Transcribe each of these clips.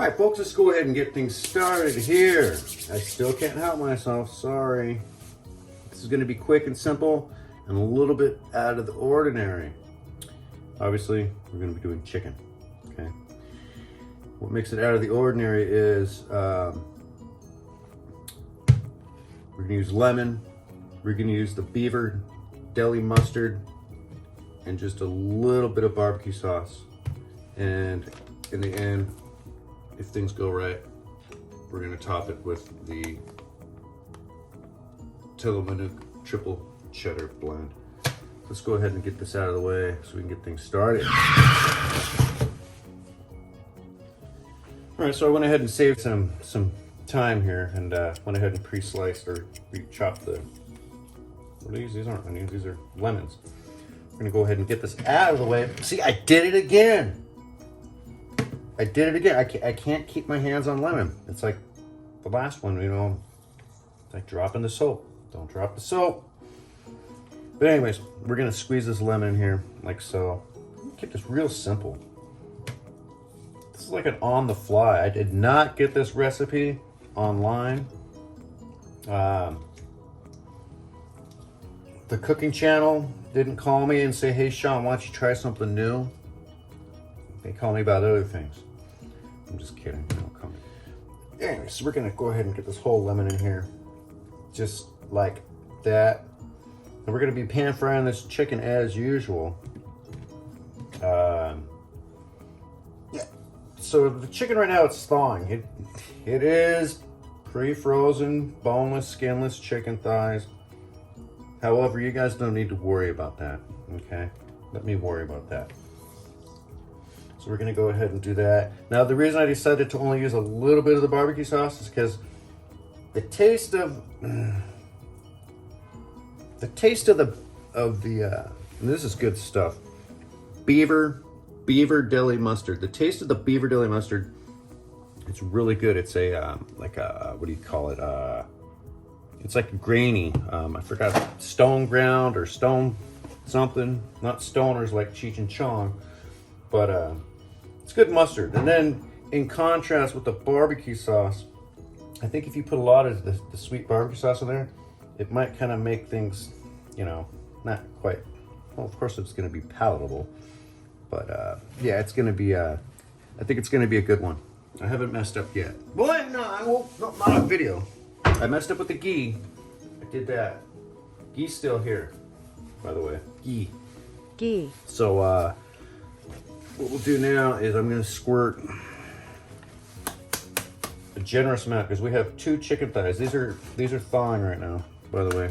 All right, folks, let's go ahead and get things started here. I still can't help myself, sorry. This is gonna be quick and simple and a little bit out of the ordinary. Obviously, we're gonna be doing chicken, okay? What makes it out of the ordinary is we're gonna use lemon, we're gonna use the Beaver deli mustard, and just a little bit of barbecue sauce. And in the end, if things go right, we're gonna top it with the Tillamook triple cheddar blend. Let's go ahead and get this out of the way so we can get things started. All right, so I went ahead and saved some time here and went ahead and pre-sliced or chopped the, what are these? These aren't onions, these are lemons. We're gonna go ahead and get this out of the way. See, I did it again. I can't keep my hands on lemon. It's like the last one, you know, it's like dropping the soap. Don't drop the soap. But anyways, we're gonna squeeze this lemon in here like so. Keep this real simple. This is like an on the fly. I did not get this recipe online. The cooking channel didn't call me and say, hey Sean, why don't you try something new? They call me about other things. I'm just kidding, they don't call me. Anyway, so we're gonna go ahead and get this whole lemon in here. Just like that. And we're gonna be pan frying this chicken as usual. Yeah. So the chicken right now, it's thawing. It is pre-frozen, boneless, skinless chicken thighs. However, you guys don't need to worry about that, okay? Let me worry about that. So we're gonna go ahead and do that. Now, the reason I decided to only use a little bit of the barbecue sauce is because the taste of and this is good stuff. Beaver deli mustard. The taste of the Beaver deli mustard, it's really good. It's a like a, what do you call it? It's like grainy. I forgot, stone ground or stone something. Not stoners like Cheech and Chong, but it's good mustard. And then in contrast with the barbecue sauce, I think if you put a lot of the sweet barbecue sauce in there, it might kind of make things, you know, not quite, well, of course it's going to be palatable, but yeah, it's going to be, I think it's going to be a good one. I haven't messed up yet. Well, no, not on video. I messed up with the ghee. I did that. Ghee's still here, by the way. Ghee. So, what we'll do now is I'm going to squirt a generous amount because we have 2 chicken thighs. These are thawing right now, by the way.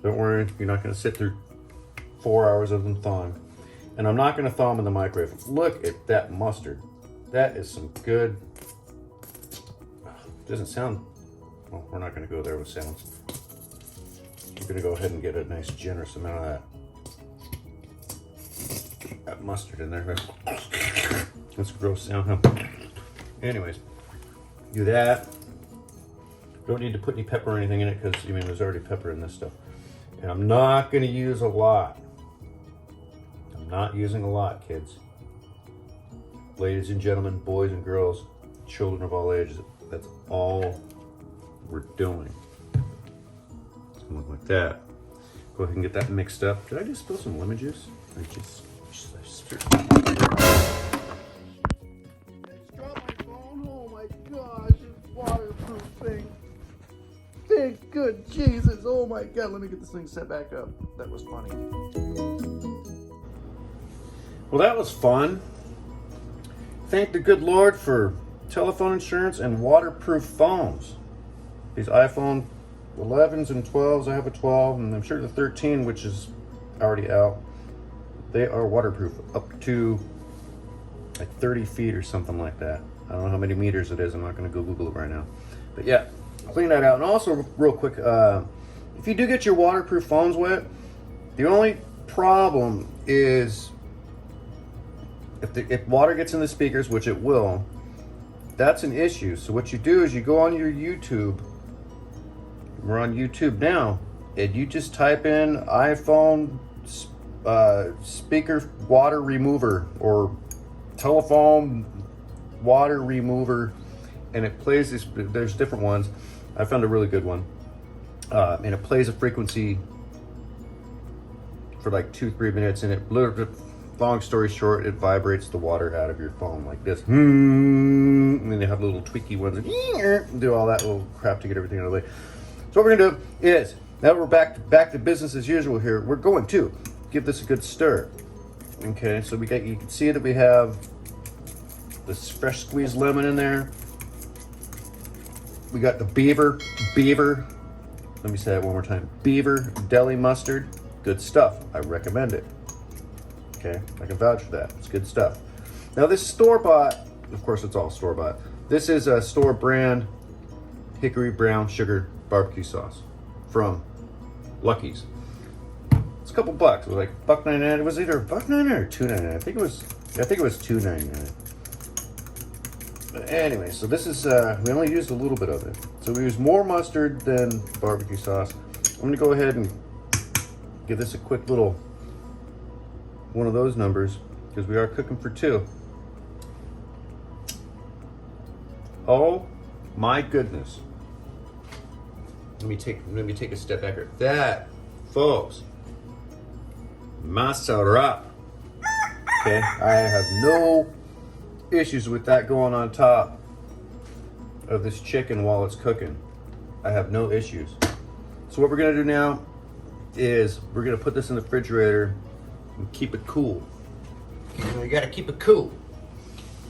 Don't worry, you're not going to sit through 4 hours of them thawing. And I'm not going to thaw them in the microwave. Look at that mustard. That is some good. Doesn't sound. Well, we're not going to go there with sounds. We're going to go ahead and get a nice generous amount of that mustard in there. That's a gross sound, huh? Anyways, do that. Don't need to put any pepper or anything in it because, I mean, there's already pepper in this stuff. And I'm not going to use a lot. I'm not using a lot, kids. Ladies and gentlemen, boys and girls, children of all ages, that's all we're doing. It's gonna look like that. Go ahead and get that mixed up. Did I just spill some lemon juice? I just dropped my phone. Oh my gosh, it's waterproof thing. Thank good Jesus. Oh my God, let me get this thing set back up. That was funny. Well, that was fun. Thank the good Lord for telephone insurance and waterproof phones. These iPhone 11s and 12s, I have a 12, and I'm sure the 13, which is already out, they are waterproof up to like 30 feet or something like that. I don't know how many meters it is. I'm not going to go Google it right now. But yeah, clean that out. And also, real quick, if you do get your waterproof phones wet, the only problem is if water gets in the speakers, which it will, that's an issue. So what you do is you go on your YouTube. We're on YouTube now, and you just type in iPhone speaker water remover or telephone water remover, and it plays this. There's different ones. I found a really good one, and it plays a frequency for like 2-3 minutes, and it literally, long story short, it vibrates the water out of your phone like this. And then they have little tweaky ones that do all that little crap to get everything out of the way. So what we're gonna do is, now we're back to business as usual here. We're going to give this a good stir. Okay, so you can see that we have this fresh squeezed lemon in there. We got the Beaver, let me say that one more time. Beaver deli mustard, good stuff. I recommend it. Okay, I can vouch for that. It's good stuff. Now this store-bought, of course it's all store-bought. This is a store brand hickory brown sugar barbecue sauce from Lucky's. It's a couple bucks. It was like $1.99. It was either $1.99 or $2.99. I think it was $2.99. But anyway, so this is we only used a little bit of it. So we used more mustard than barbecue sauce. I'm gonna go ahead and give this a quick little one of those numbers because we are cooking for 2. Oh my goodness. Let me take a step back here. That, folks, masarap. Okay, I have no issues with that going on top of this chicken while it's cooking. I have no issues. So what we're gonna do now is we're gonna put this in the refrigerator and keep it cool. You gotta keep it cool.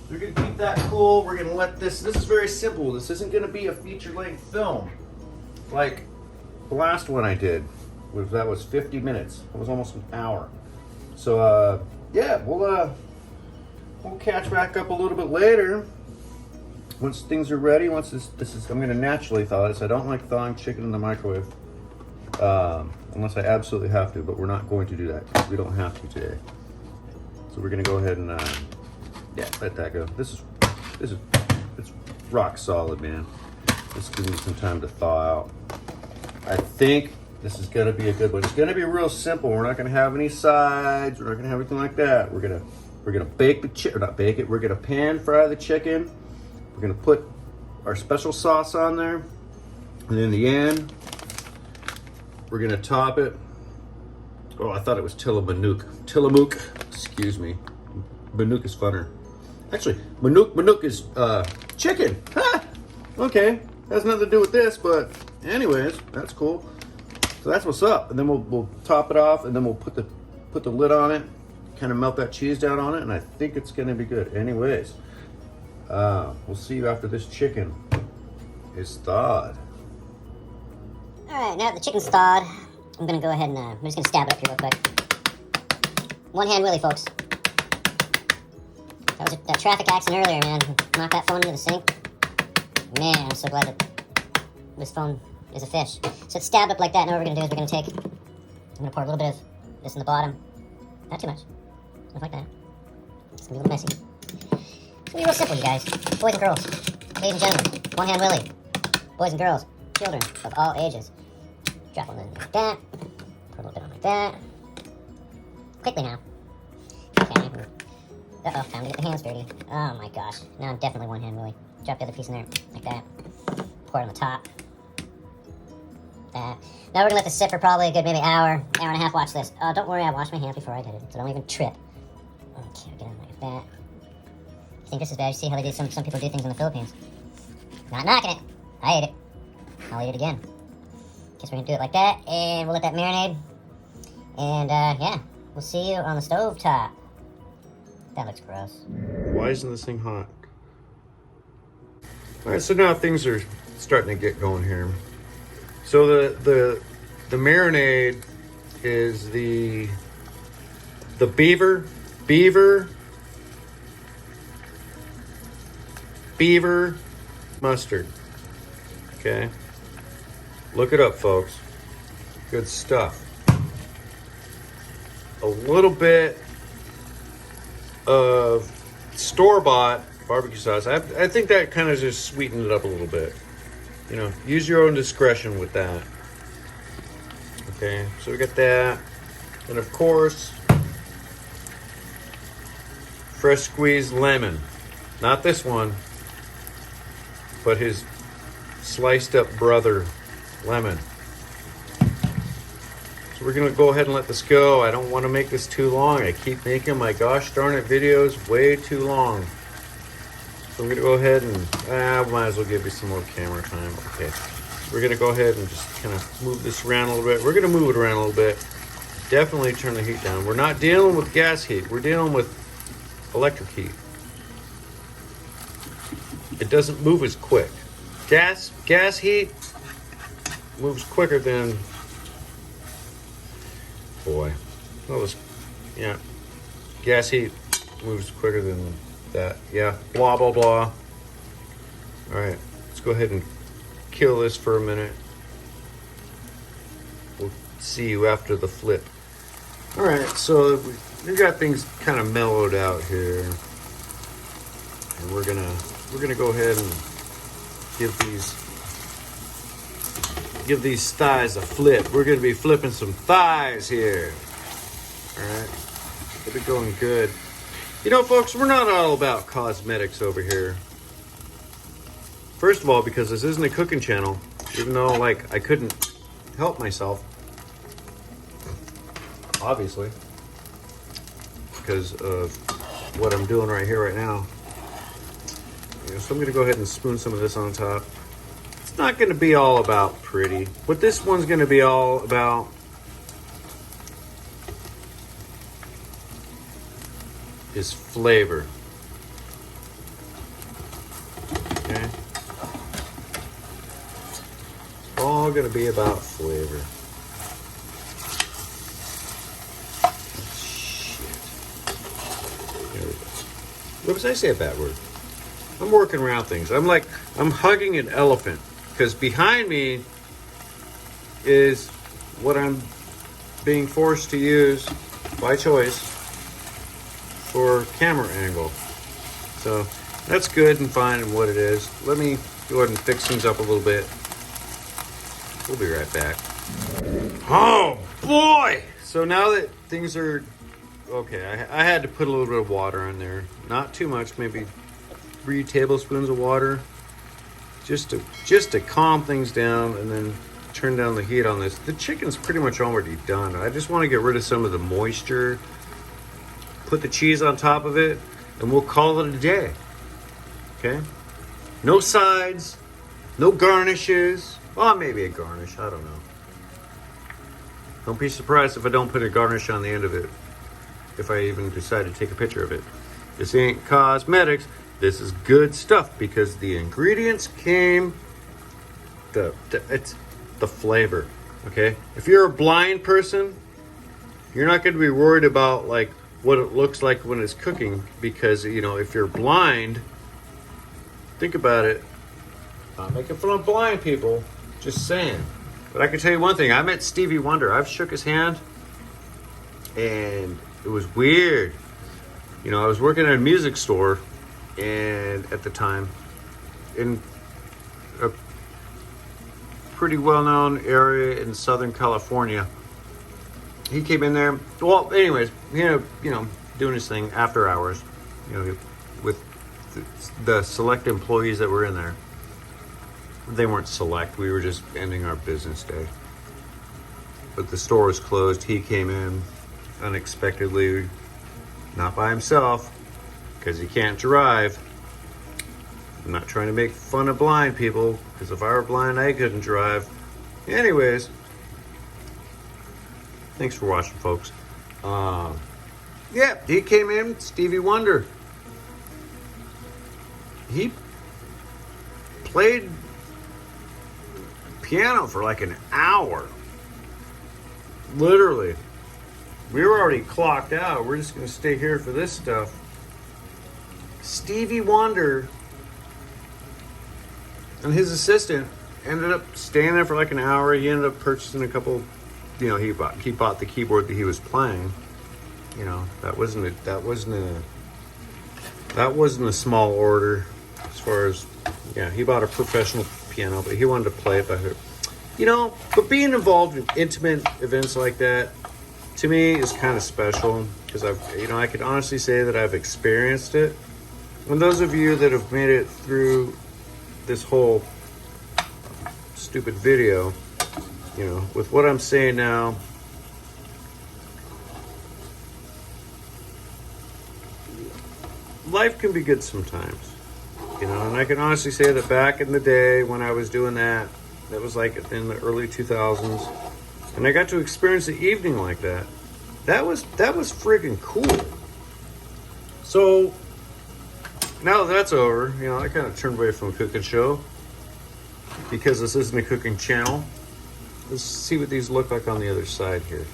We're gonna keep that cool. We're gonna let this is very simple. This isn't gonna be a feature-length film like the last one I did. That was 50 minutes. It was almost an hour. So yeah, we'll catch back up a little bit later once things are ready. Once this is, I'm gonna naturally thaw this. I don't like thawing chicken in the microwave unless I absolutely have to, but we're not going to do that because we don't have to today. So we're gonna go ahead and yeah, let that go. This is it's rock solid, man. This gives me some time to thaw out. I think this is gonna be a good one. It's gonna be real simple. We're not gonna have any sides. We're not gonna have anything like that. We're gonna bake the chicken, not bake it. We're gonna pan fry the chicken. We're gonna put our special sauce on there, and in the end, we're gonna top it. Oh, I thought it was Tillamook. Excuse me. Manook is funner. Actually, Manook is chicken. Ha! Okay, has nothing to do with this, but anyways, that's cool. So that's what's up. And then we'll top it off, and then we'll put the lid on it, kind of melt that cheese down on it, and I think it's gonna be good. Anyways, we'll see you after this chicken is thawed. All right, now that the chicken's thawed, I'm gonna go ahead and I'm just gonna stab it up here real quick. One hand Willie, folks. That was that traffic accident earlier, man. Knocked that phone into the sink. Man, I'm so glad that this phone is a fish. So it's stabbed up like that. Now what we're gonna do is I'm gonna pour a little bit of this in the bottom. Not too much. Stuff like that. It's gonna be a little messy. It's gonna be real simple, you guys. Boys and girls, ladies and gentlemen, one hand Willie. Boys and girls, children of all ages. Drop one in like that. Pour a little bit on like that. Quickly now. Okay. Uh-oh, time to get the hands dirty. Oh my gosh. Now I'm definitely one hand Willie. Drop the other piece in there, like that. Pour it on the top. That. Now we're gonna let this sit for probably a good maybe hour and a half. Watch this. Don't worry, I washed my hands before I did it, so don't even trip. Okay, get on like that. I think this is bad. You see how they do some people do things in the Philippines. Not knocking it. I ate it. I'll eat it again. Guess we're gonna do it like that, and we'll let that marinate. And yeah, we'll see you on the stove top. That looks gross. Why isn't this thing hot? All right, so now things are starting to get going here. So the marinade is the Beaver mustard. Okay, look it up, folks. Good stuff. A little bit of store-bought barbecue sauce. I think that kind of just sweetened it up a little bit. You know, use your own discretion with that. Okay, so we got that. And of course, fresh squeezed lemon. Not this one, but his sliced up brother lemon. So we're gonna go ahead and let this go. I don't want to make this too long. I keep making my gosh darn it videos way too long. So I'm gonna go ahead and might as well give you some more camera time. Okay, we're gonna go ahead and just kind of move this around a little bit. We're gonna move it around a little bit. Definitely turn the heat down. We're not dealing with gas heat. We're dealing with electric heat. It doesn't move as quick. Gas heat moves quicker than, boy, yeah. Gas heat moves quicker than that. Yeah, blah, blah, blah. All right, let's go ahead and kill this for a minute. We'll see you after the flip. All right, so we got things kind of mellowed out here. And we're gonna go ahead and give these thighs a flip. We're gonna be flipping some thighs here. All right, get it going good. You know, folks, we're not all about cosmetics over here. First of all, because this isn't a cooking channel, even though like I couldn't help myself, obviously, because of what I'm doing right here right now. So I'm gonna go ahead and spoon some of this on top. It's not gonna be all about pretty. What this one's gonna be all about is flavor. Okay? It's all gonna be about flavor. Shit. There we go. Whoops, I say a bad word. I'm working around things. I'm hugging an elephant because behind me is what I'm being forced to use by choice for camera angle. So that's good and fine and what it is. Let me go ahead and fix things up a little bit. We'll be right back. Oh boy! So now that things are okay, I had to put a little bit of water in there. Not too much, maybe 3 tablespoons of water, just to calm things down, and then turn down the heat on this. The chicken's pretty much already done. I just want to get rid of some of the moisture, put the cheese on top of it, and we'll call it a day. Okay? No sides, no garnishes. Well, maybe a garnish, I don't know. Don't be surprised if I don't put a garnish on the end of it, if I even decide to take a picture of it. This ain't cosmetics. This is good stuff because the ingredients came, it's the flavor, okay? If you're a blind person, you're not going to be worried about like what it looks like when it's cooking because, you know, if you're blind, think about it. Not making fun of blind people, just saying. But I can tell you one thing. I met Stevie Wonder. I've shook his hand and it was weird. You know, I was working at a music store and at the time in a pretty well-known area in Southern California. He came in there. Well, anyways, you know, doing his thing after hours, you know, with the select employees that were in there. They weren't select. We were just ending our business day. But the store was closed. He came in unexpectedly, not by himself, because he can't drive. I'm not trying to make fun of blind people, because if I were blind, I couldn't drive. Anyways, thanks for watching, folks. Yeah, he came in, Stevie Wonder. He played piano for like an hour. Literally. We were already clocked out. We're just going to stay here for this stuff. Stevie Wonder and his assistant ended up staying there for like an hour. He ended up purchasing a couple, you know, he bought the keyboard that he was playing. You know, that wasn't a small order as far as, yeah, he bought a professional piano, but he wanted to play it by her. You know, but being involved in intimate events like that, to me is kind of special because I could honestly say that I've experienced it. And those of you that have made it through this whole stupid video, with what I'm saying now, life can be good sometimes, and I can honestly say that back in the day when I was doing that was like in the early 2000s, and I got to experience the evening like that. That was friggin' cool. So now that that's over, I kind of turned away from a cooking show because this isn't a cooking channel. Let's see what these look like on the other side here.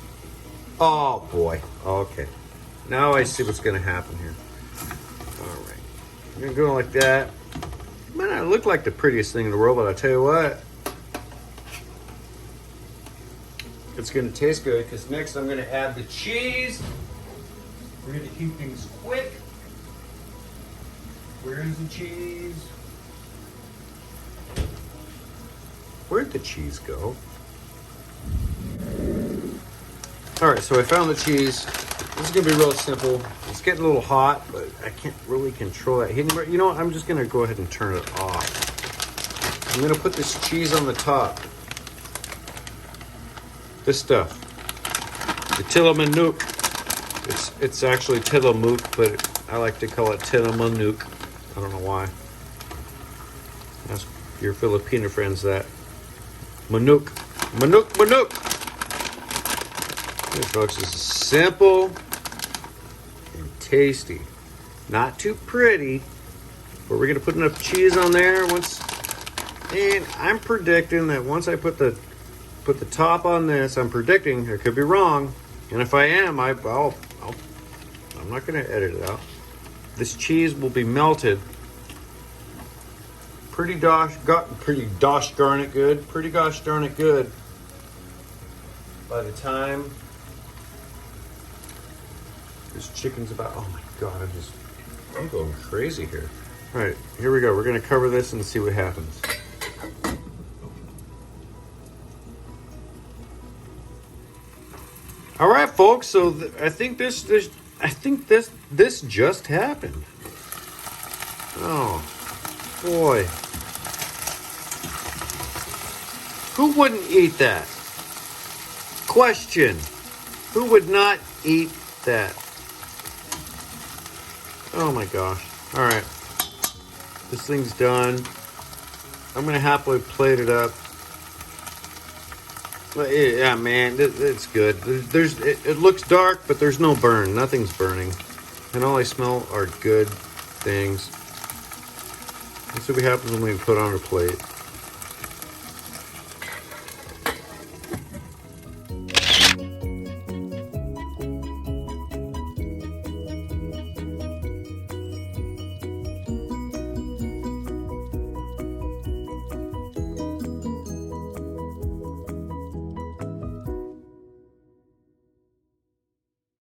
Oh boy. Okay. Now I see what's going to happen here. All right. I'm going to go like that. It might not look like the prettiest thing in the world, but I'll tell you what. It's going to taste good because next I'm going to add the cheese. We're going to keep things quick. Where is the cheese? Where'd the cheese go? All right, so I found the cheese. This is gonna be real simple. It's getting a little hot, but I can't really control that heat anymore. You know what? I'm just gonna go ahead and turn it off. I'm gonna put this cheese on the top. This stuff. The Tillamook. It's actually Tillamook, but I like to call it Tillamook. I don't know why. Ask your Filipino friends that. Manuk. Hey folks, this is simple and tasty. Not too pretty, but we're gonna put enough cheese on there and I'm predicting that once I put the top on this, I'm predicting, I could be wrong, and if I am, I'm not gonna edit it out. This cheese will be melted pretty gosh darn it good by the time this chicken's about, oh my god, I'm going crazy here. All right, here we go. We're gonna cover this and see what happens. All right, folks. So I think this just happened. Oh boy, who wouldn't eat that? Question: who would not eat that? Oh my gosh! All right, this thing's done. I'm gonna happily plate it up. But yeah, man, it's good. It looks dark, but there's no burn. Nothing's burning, and all I smell are good things. Let's see what happens when we put on a plate.